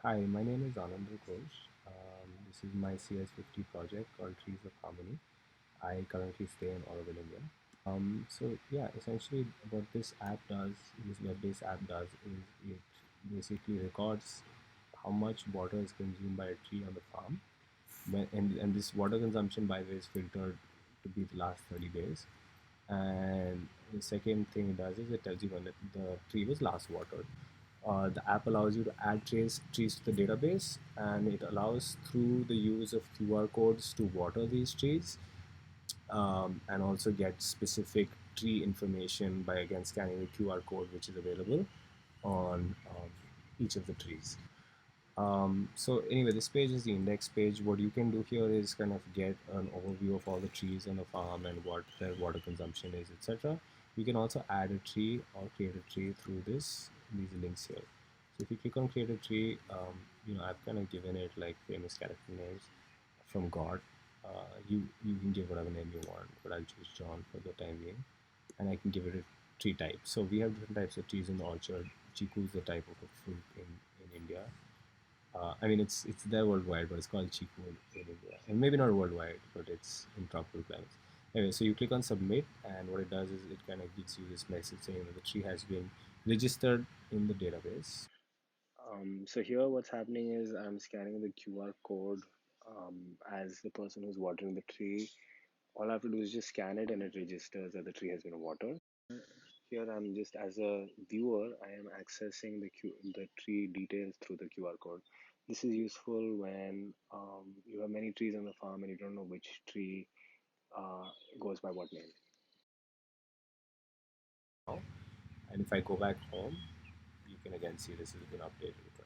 Hi, my name is Anand Ghosh. This is my CS50 project called Trees of Harmony. I currently stay in Oroville, India. So yeah, essentially what this app does, this web-based app does, is it basically records how much water is consumed by a tree on the farm. And this water consumption, by the way, is filtered to be the last 30 days. And the second thing it does is it tells you when the tree was last watered. The app allows you to add trees to the database, and it allows through the use of QR codes to water these trees, and also get specific tree information by again scanning the QR code which is available on each of the trees. So anyway, this page is the index page. What you can do here is kind of get an overview of all the trees on the farm and what their water consumption is, etc. You can also add a tree or create a tree through these links here. So if you click on create a tree, I've kind of given it like famous character names from God. You can give whatever name you want, but I'll choose John for the time being, and I can give it a tree type. So we have different types of trees in the orchard. Chiku is the type of a fruit in India. I mean, it's there worldwide, but it's called Chiku in India, and maybe not worldwide, but it's in tropical climates. Anyway, so you click on submit, and what it does is it kind of gives you this message saying that the tree has been registered in the database. So here what's happening is I'm scanning the QR code as the person who's watering the tree. All I have to do is just scan it and it registers that the tree has been watered. Here I'm just as a viewer, I am accessing the tree details through the QR code. This is useful when you have many trees on the farm and you don't know which tree uh, goes by what name. Now, and if I go back home, you can again see this has been updated with